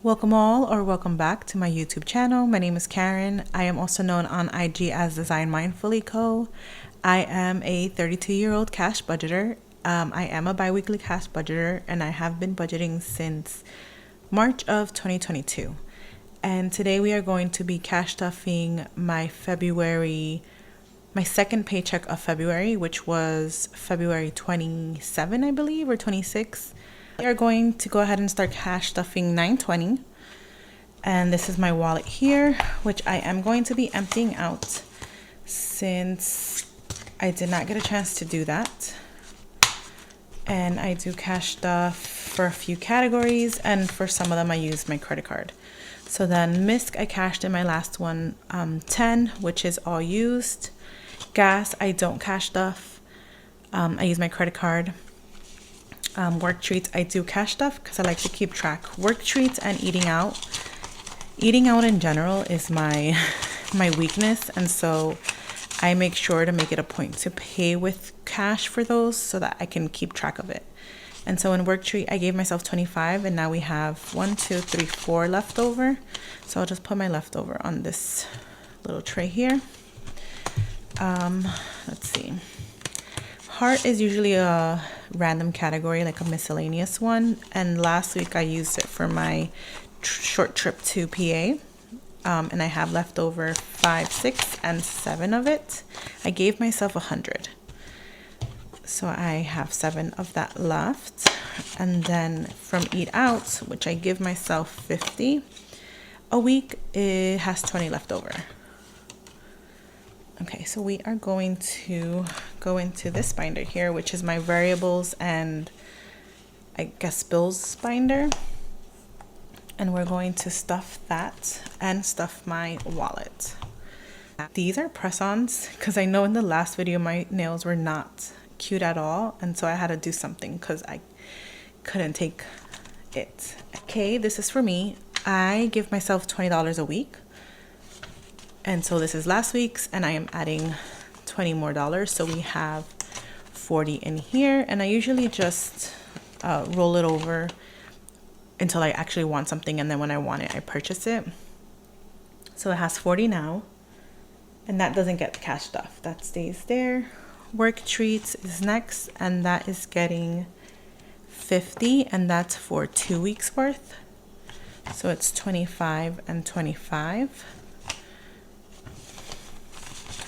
Welcome all, or welcome back to my YouTube channel. My name is Karen. I am also known on IG as DESIGNEDMINDFULLYCO. I am a 32-year-old cash budgeter. I am a bi-weekly cash budgeter, and I have been budgeting since March of 2022. And today we are going to be cash stuffing my second paycheck of February, which was February 27, I believe, or 26. We are going to go ahead and start cash stuffing $9.20, and this is my wallet here, which I am going to be emptying out since I did not get a chance to do that. And I do cash stuff for a few categories, and for some of them I use my credit card. So then MISC, I cashed in my last one, 10, which is all used. Gas, I don't cash stuff. I use my credit card. Work treats, I do cash stuff because I like to keep track. Work treats and eating out in general is my weakness, and so I make sure to make it a point to pay with cash for those so that I can keep track of it. And so in work treat, I gave myself 25, and now we have 4 left over. So I'll just put my leftover on this little tray here. Let's see. Heart is usually a random category, like a miscellaneous one, and last week I used it for my short trip to PA, and I have left over 5, 6, and 7 of it. I gave myself 100, so I have 7 of that left. And then from eat out, which I give myself 50 a week, it has 20 left over. Okay, so we are going to go into this binder here, which is my variables and I guess bills binder. And we're going to stuff that and stuff my wallet. These are press-ons because I know in the last video my nails were not cute at all, and so I had to do something because I couldn't take it. Okay, this is for me. I give myself $20 a week. And so this is last week's, and I am adding $20 more. So we have 40 in here, and I usually just roll it over until I actually want something, and then when I want it, I purchase it. So it has 40 now, and that doesn't get cash stuff. That stays there. Work treats is next, and that is getting 50, and that's for 2 weeks worth. So it's 25 and 25.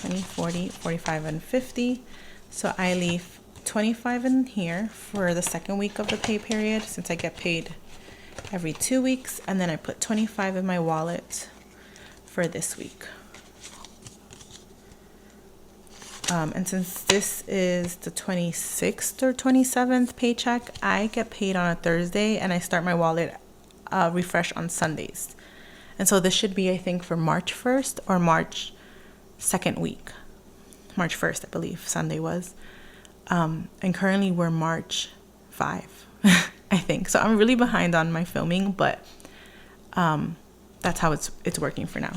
20, 40, 45, and 50. So I leave 25 in here for the second week of the pay period, since I get paid every 2 weeks, and then I put 25 in my wallet for this week. And since this is the 26th or 27th paycheck, I get paid on a Thursday, and I start my wallet refresh on Sundays. And so this should be, I think, for March 1st or March 2nd week. March 1st, I believe Sunday was. And currently we're March 5, I think. So I'm really behind on my filming, but that's how it's working for now.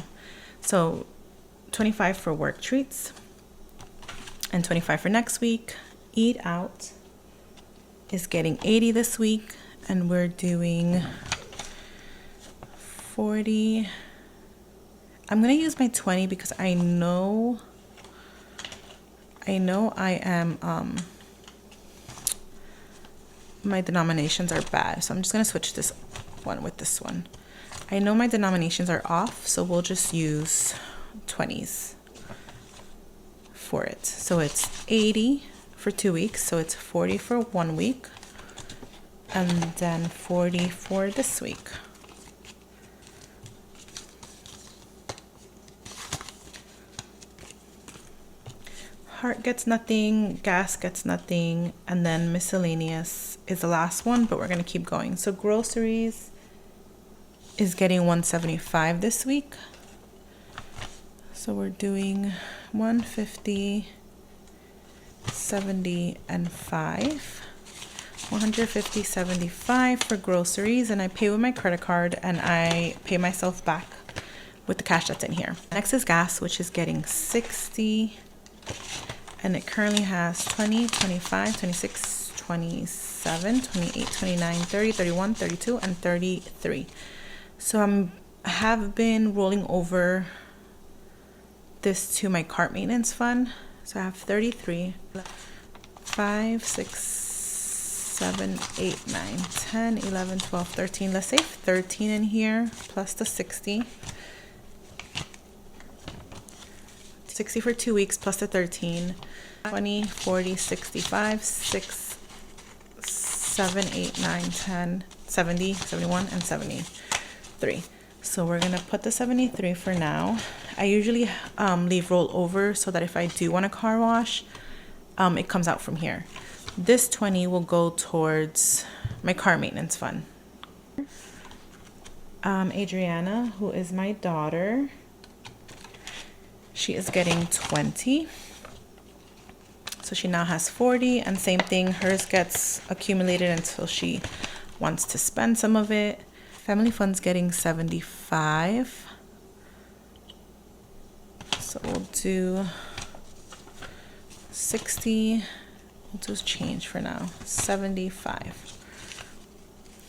So 25 for work treats and 25 for next week. Eat out is getting 80 this week, and we're doing 40. I'm going to use my 20 because I know I am, my denominations are bad. So I'm just going to switch this one with this one. I know my denominations are off, so we'll just use 20s for it. So it's 80 for 2 weeks. So it's 40 for 1 week, and then 40 for this week. Heart gets nothing, gas gets nothing, and then miscellaneous is the last one, but we're going to keep going. So groceries is getting 175 this week. So we're doing 150, 70, and 5. 150, 75 for groceries, and I pay with my credit card, and I pay myself back with the cash that's in here. Next is gas, which is getting 60. And it currently has 20, 25, 26, 27, 28, 29, 30, 31, 32, and 33. So I have been rolling over this to my cart maintenance fund. So I have 33, 5, 6, 7, 8, 9, 10, 11, 12, 13. Let's say 13 in here plus the 60. 60 for 2 weeks plus the 13. 20, 40, 65, 6, 7, 8, 9, 10, 70, 71, and 73. So we're gonna put the 73 for now. I usually leave roll over so that if I do want a car wash, it comes out from here. This 20 will go towards my car maintenance fund. Adriana, who is my daughter, she is getting 20. So she now has 40, and same thing, hers gets accumulated until she wants to spend some of it. Family fund's getting 75. So we'll do 60. We'll do change for now. 75.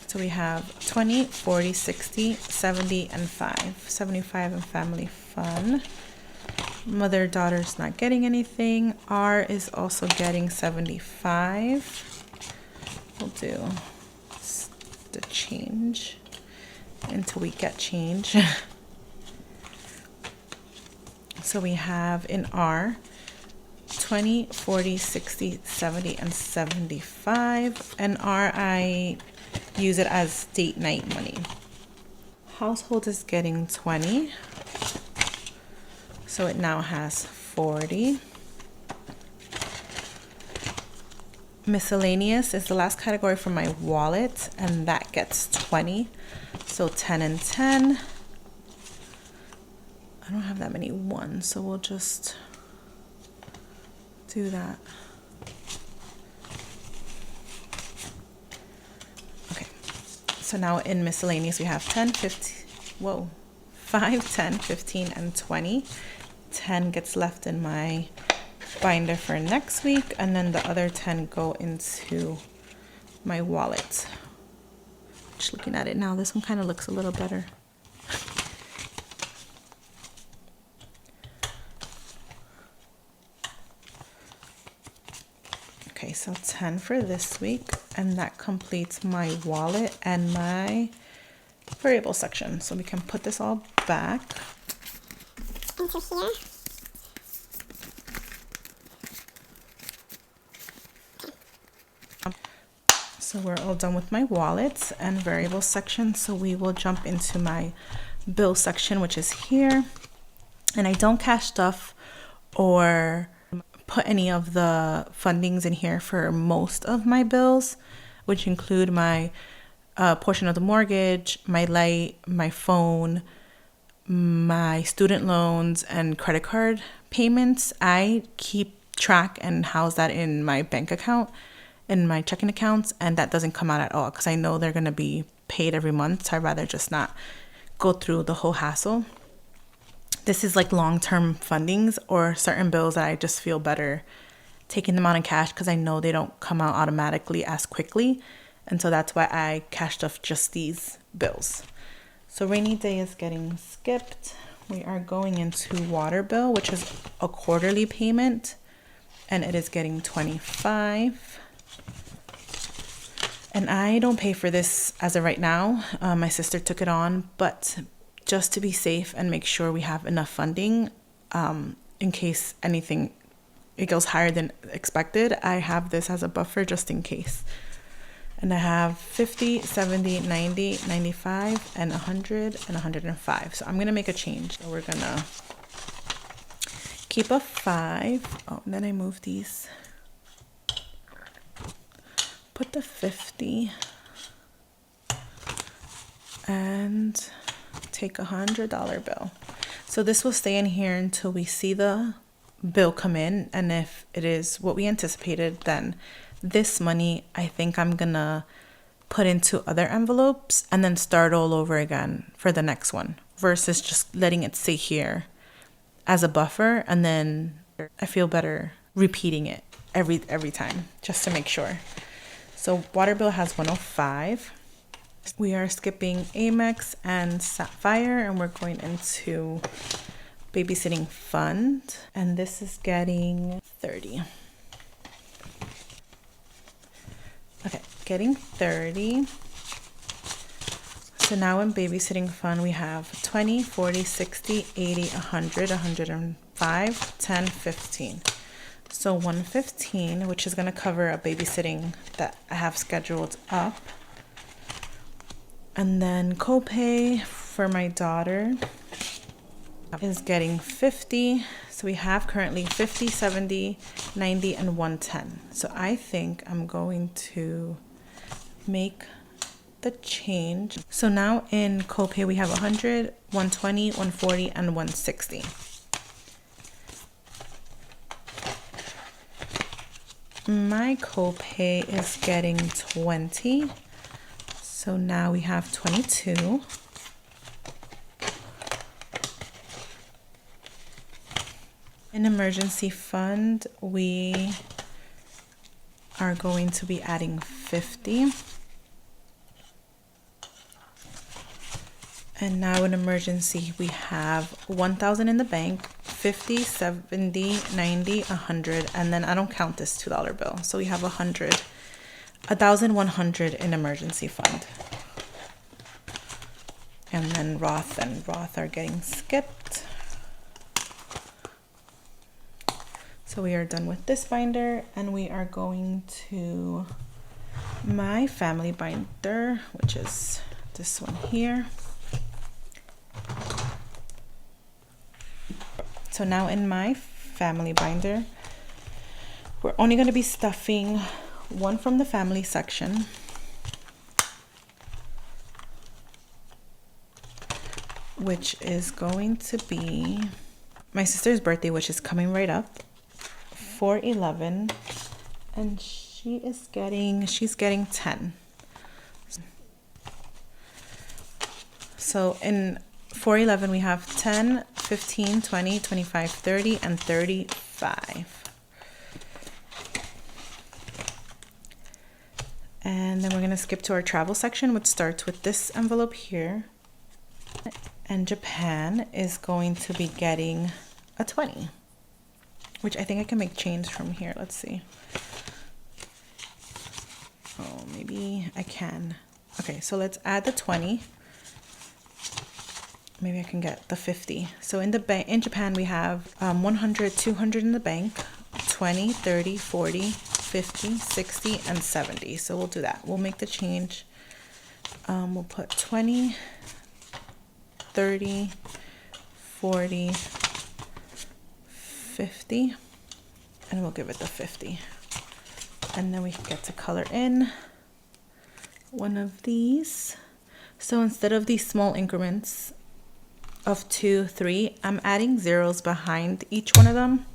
So we have 20, 40, 60, 70, and 5. 75 in family fun. Mother daughter's not getting anything. R is also getting 75. We'll do the change until we get change. So we have in R 20, 40, 60, 70, and 75. And R, I use it as date night money. Household is getting 20. So it now has 40. Miscellaneous is the last category for my wallet, and that gets 20. So 10 and 10. I don't have that many ones, so we'll just do that. Okay, so now in miscellaneous we have 10, 15, 5, 10, 15, and 20. 10 gets left in my binder for next week, and then the other 10 go into my wallet. Just looking at it now, this one kind of looks a little better. Okay, so 10 for this week, and that completes my wallet and my variable section. So we can put this all back into here. So we're all done with my wallet and variable section. So we will jump into my bill section, which is here. And I don't cash stuff or put any of the fundings in here for most of my bills, which include my portion of the mortgage, my light, my phone, my student loans, and credit card payments. I keep track and house that in my bank account, in my checking accounts, and that doesn't come out at all because I know they're going to be paid every month, so I'd rather just not go through the whole hassle. This is like long-term fundings or certain bills that I just feel better taking them out in cash because I know they don't come out automatically as quickly, and so that's why I cashed off just these bills. So rainy day is getting skipped. We are going into water bill, which is a quarterly payment, and it is getting 25. And I don't pay for this as of right now. My sister took it on, but just to be safe and make sure we have enough funding in case anything, it goes higher than expected, I have this as a buffer just in case. And I have 50, 70, 90, 95, and 100, and 105. So I'm going to make a change. So we're going to keep a 5. Oh, and then I move these. Put the 50. And take $100 bill. So this will stay in here until we see the bill come in. And if it is what we anticipated, then this money, I think I'm gonna put into other envelopes and then start all over again for the next one versus just letting it sit here as a buffer. And then I feel better repeating it every time just to make sure. So water bill has 105. We are skipping Amex and Sapphire, and we're going into babysitting fund, and this is getting 30. Okay, getting 30. So now in babysitting fund, we have 20, 40, 60, 80, 100, 105, 10, 15. So 115, which is going to cover a babysitting that I have scheduled up. And then copay for my daughter is getting 50. So we have currently 50, 70, 90, and 110. So I think I'm going to make the change. So now in copay we have 100, 120, 140, and 160. My copay is getting 20. So now we have 22. In emergency fund, we are going to be adding 50. And now in emergency, we have 1,000 in the bank, 50, 70, 90, 100, and then I don't count this $2 bill. So we have 1,100 in emergency fund. And then Roth and Roth are getting skipped. So we are done with this binder, and we are going to my family binder, which is this one here. So now in my family binder, we're only going to be stuffing one from the family section, which is going to be my sister's birthday, which is coming right up, 4/11, and she's getting 10. So in 4/11 we have 10, 15, 20, 25, 30, and 35. And then we're going to skip to our travel section, which starts with this envelope here. And Japan is going to be getting a 20, which I think I can make change from here. Let's see. Oh, maybe I can. Okay, so let's add the 20. Maybe I can get the 50. So in the bank in Japan we have 100, 200 in the bank, 20, 30, 40, 50, 60, and 70. So we'll do that. We'll make the change. We'll put 20, 30, 40, 50, and we'll give it the 50. And then we can get to color in one of these. So instead of these small increments of 2, 3, I'm adding zeros behind each one of them.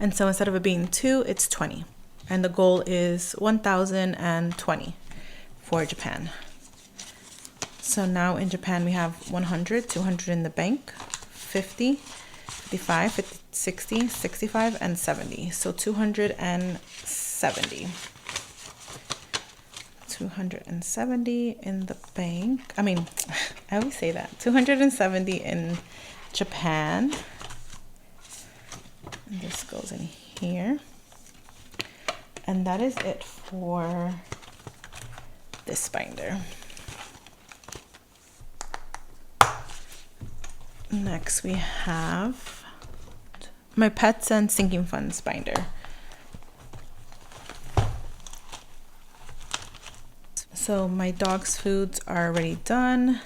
And so instead of it being 2, it's 20. And the goal is 1,020 for Japan. So now in Japan we have 100, 200 in the bank, 50, 55, 50, 60, 65, and 70. So 270. 270 in the bank. I mean, I always say that. 270 in Japan. And this goes in here. And that is it for this binder. Next we have my pets and sinking funds binder. So my dog's foods are already done.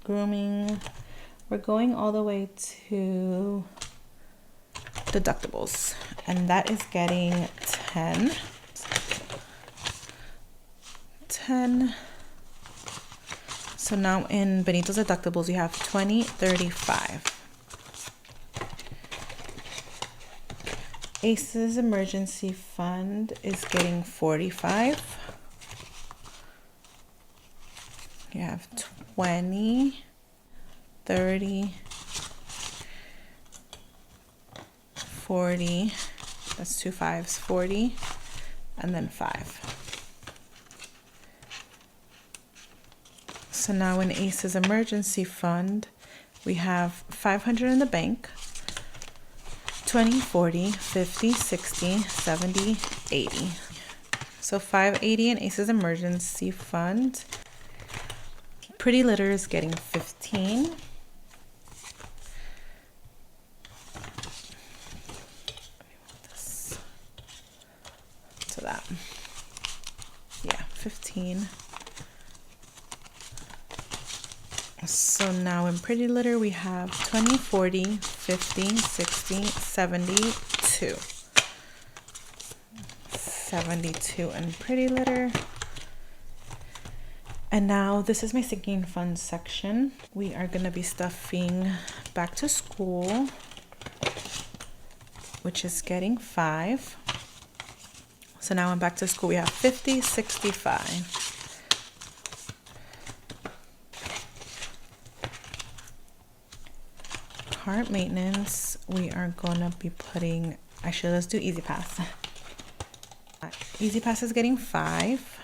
Grooming. We're going all the way to deductibles, and that is getting 10. 10. So now in Benito's deductibles, we have 20, 35. Ace's emergency fund is getting 45. You have 20, 30, 40, that's 2 5s, 40, and then 5. So now in ACE's emergency fund, we have 500 in the bank, 20, 40, 50, 60, 70, 80. So 580 in ACE's emergency fund. Pretty Litter is getting 15. So that, yeah, 15. So now in Pretty Litter, we have 20, 40, 50, 60, 72. 72 in Pretty Litter. And now this is my sinking fund section. We are going to be stuffing Back to School, which is getting 5. So now in Back to School, we have 50, 65. Current maintenance, we are gonna be putting, actually let's do Easy Pass. Easy Pass is getting 5.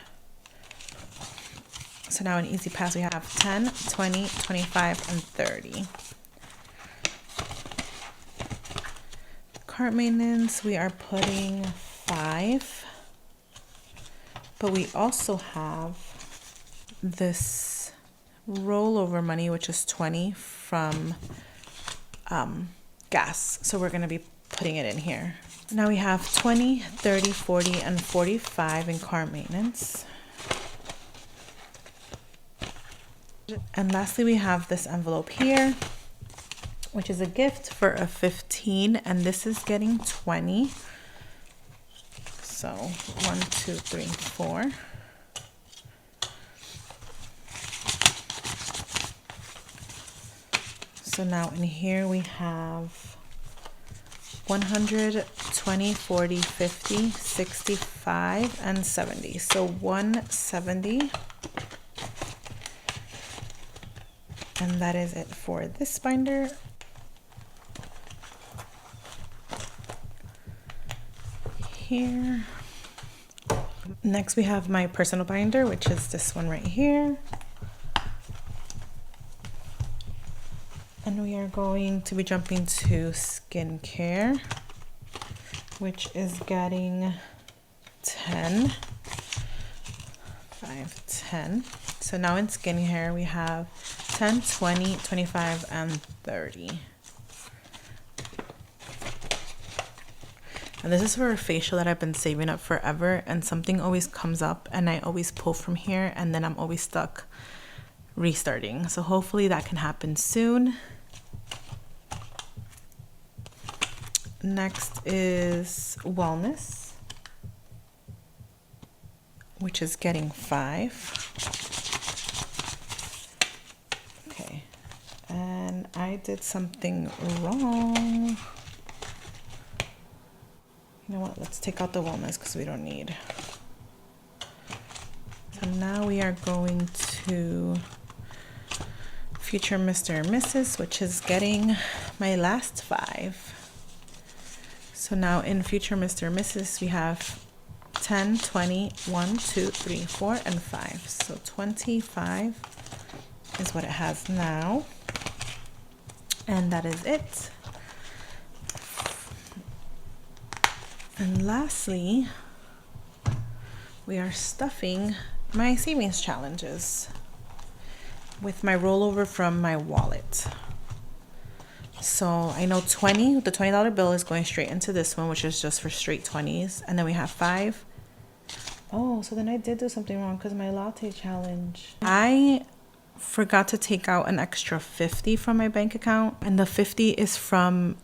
So now in Easy Pass we have 10, 20, 25, and 30. Current maintenance, we are putting 5. But we also have this rollover money, which is 20 from gas, so we're going to be putting it in here. Now we have 20, 30, 40, and 45 in car maintenance. And lastly, we have this envelope here, which is a gift for a 15, and this is getting 20. So 1, 2, 3, 4. So now in here we have 100, 20, 40, 50, 65, and 70. So 170. And that is it for this binder. Here. Next we have my personal binder, which is this one right here. And we are going to be jumping to skincare, which is getting 10, 5, 10. So now in skincare, we have 10, 20, 25, and 30. And this is for a facial that I've been saving up forever, and something always comes up and I always pull from here, and then I'm always stuck restarting. So hopefully that can happen soon. Next is wellness, which is getting 5. Okay, and I did something wrong. You know what, let's take out the wellness because we don't need. So now we are going to Future Mr. and Mrs., which is getting my last 5. So now in Future Mr. and Mrs., we have 10, 20, 1, 2, 3, 4, and 5. So 25 is what it has now. And that is it. And lastly, we are stuffing my savings challenges with my rollover from my wallet. So I know 20, the $20 bill is going straight into this one, which is just for straight 20s. And then we have 5. Oh, so then I did do something wrong because my latte challenge. I forgot to take out an extra 50 from my bank account. And the 50 is from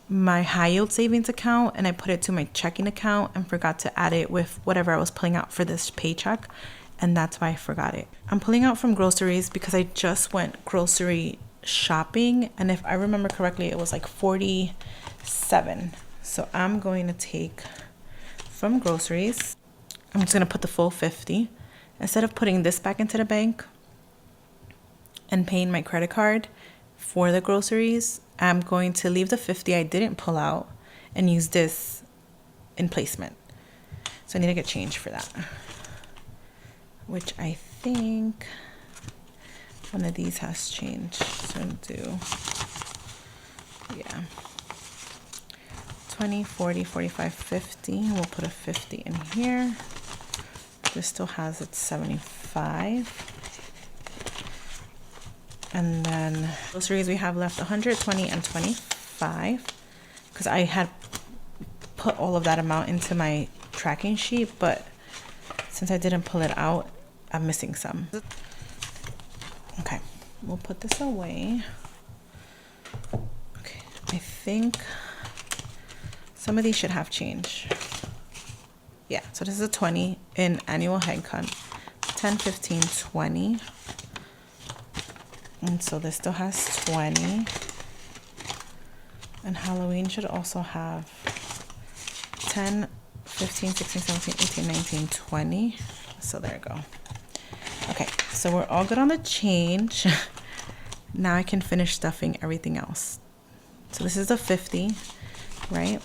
my high yield savings account, and I put it to my checking account and forgot to add it with whatever I was pulling out for this paycheck. And that's why I forgot it. I'm pulling out from groceries because I just went grocery shopping, and if I remember correctly, it was like 47. So I'm going to take from groceries. I'm just going to put the full 50 instead of putting this back into the bank and paying my credit card for the groceries. I'm going to leave the 50 I didn't pull out and use this in placement. So I need to get change for that, which I think one of these has changed. So I'm gonna do, yeah, 20, 40, 45, 50. We'll put a 50 in here. This still has its 75. And then groceries we have left 120 and 25, because I had put all of that amount into my tracking sheet, but since I didn't pull it out, I'm missing some. Okay, we'll put this away. Okay, I think some of these should have change. Yeah, so this is a 20 in annual headcount, 10, 15, 20. And so this still has 20. And Halloween should also have 10, 15, 16, 17, 18, 19, 20. So there you go. Okay, so we're all good on the change. Now I can finish stuffing everything else. So this is a 50, right?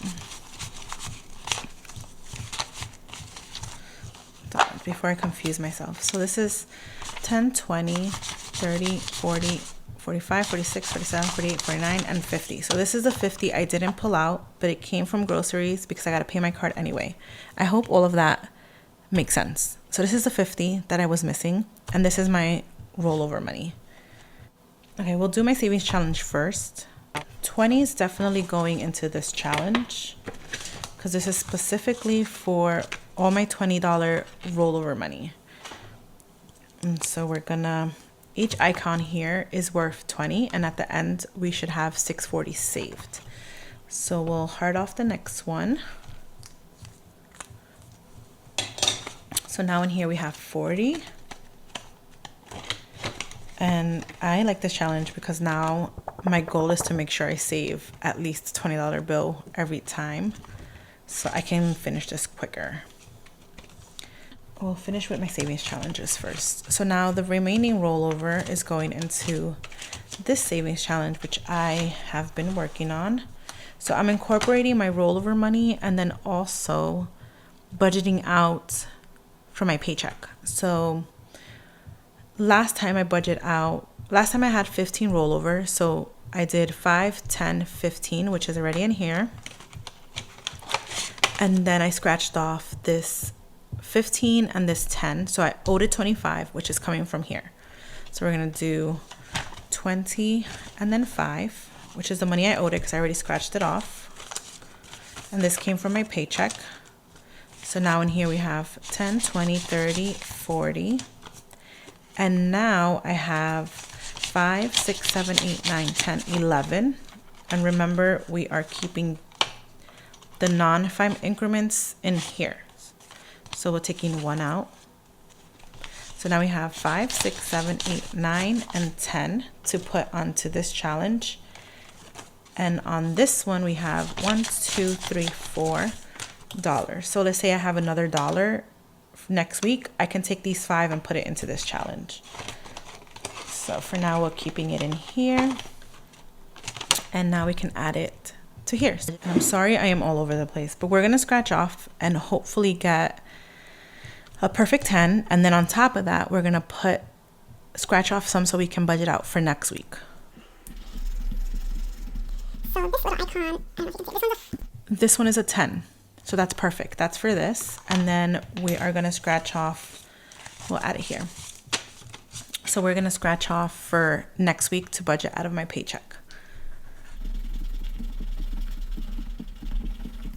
Before I confuse myself. So this is 10, 20, 30, 40, 45, 46, 47, 48, 49, and 50. So this is the 50 I didn't pull out, but it came from groceries because I got to pay my card anyway. I hope all of that makes sense. So this is the 50 that I was missing, and this is my rollover money. Okay, we'll do my savings challenge first. 20 is definitely going into this challenge because this is specifically for all my $20 rollover money. And so we're gonna, each icon here is worth 20, and at the end we should have 640 saved. So we'll heart off the next one. So now in here we have 40. And I like this challenge because now my goal is to make sure I save at least a $20 bill every time so I can finish this quicker. We'll finish with my savings challenges first. So now the remaining rollover is going into this savings challenge, which I have been working on. So I'm incorporating my rollover money and then also budgeting out for my paycheck. So last time I had 15 rollover. So I did 5, 10, 15, which is already in here. And then I scratched off this 15 and this 10. So I owed it 25, which is coming from here. So we're going to do 20 and then 5, which is the money I owed it because I already scratched it off. And this came from my paycheck. So now in here we have 10, 20, 30, 40. And now I have 5, 6, 7, 8, 9, 10, 11. And remember, we are keeping the non-FEB increments in here. So we're taking 1 out. So now we have 5, 6, 7, 8, 9, and 10 to put onto this challenge. And on this one, we have $1, $2, $3, $4. So let's say I have another $1 next week. I can take these 5 and put it into this challenge. So for now, we're keeping it in here. And now we can add it to here. I'm sorry I am all over the place, but we're going to scratch off and hopefully get a perfect 10, and then on top of that we're gonna scratch off some so we can budget out for next week. So this little icon, this one is a 10, so that's perfect. That's for this, and then we are gonna scratch off. We'll add it here. So we're gonna scratch off for next week to budget out of my paycheck.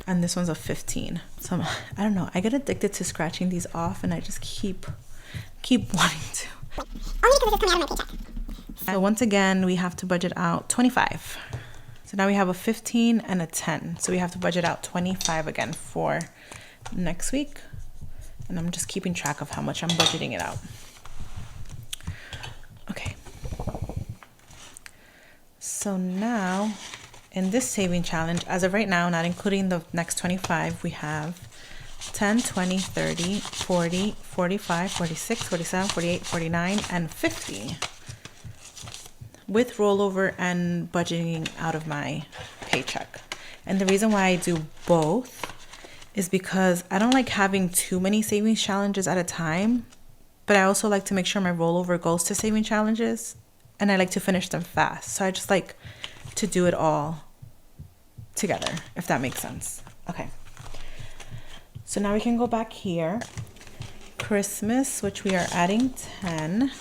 And this one's a 15. So I don't know, I get addicted to scratching these off and I just keep wanting to. Only because it's coming out of my paycheck. So once again, we have to budget out 25. So now we have a 15 and a 10. So we have to budget out 25 again for next week. And I'm just keeping track of how much I'm budgeting it out. Okay. So now, in this saving challenge, as of right now, not including the next 25, we have 10, 20, 30, 40, 45, 46, 47, 48, 49, and 50 with rollover and budgeting out of my paycheck. And the reason why I do both is because I don't like having too many savings challenges at a time, but I also like to make sure my rollover goes to saving challenges, and I like to finish them fast. So I just like to do it all together, if that makes sense. Okay. So now we can go back here. Christmas, which we are adding 10.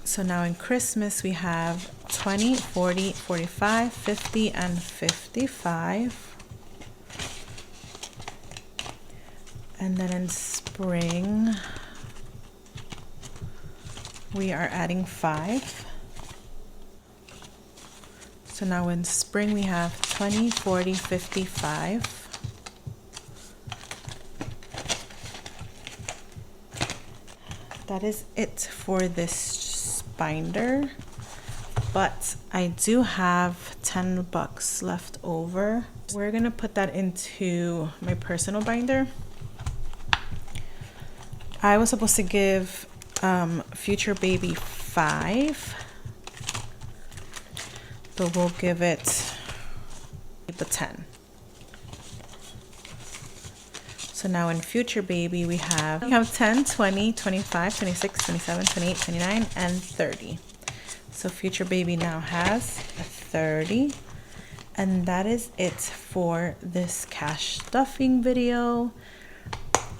So now in Christmas, we have 20, 40, 45, 50, and 55. And then in spring, we are adding 5. So now in spring, we have 20, 40, 55. That is it for this binder, but I do have $10 left over. We're gonna put that into my personal binder. I was supposed to give future baby 5, but we'll give it the 10. So now in future baby, we have 10, 20, 25, 26, 27, 28, 29, and 30. So future baby now has a 30. And that is it for this cash stuffing video.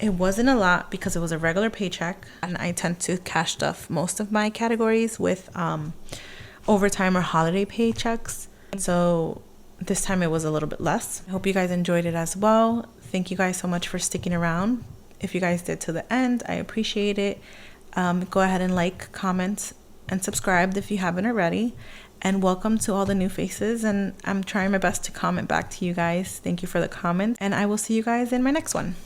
It wasn't a lot because it was a regular paycheck, and I tend to cash stuff most of my categories with overtime or holiday paychecks. So this time it was a little bit less. I hope you guys enjoyed it as well. Thank you guys so much for sticking around. If you guys did to the end, I appreciate it. Go ahead and like, comment, and subscribe if you haven't already. And welcome to all the new faces. And I'm trying my best to comment back to you guys. Thank you for the comment. And I will see you guys in my next one.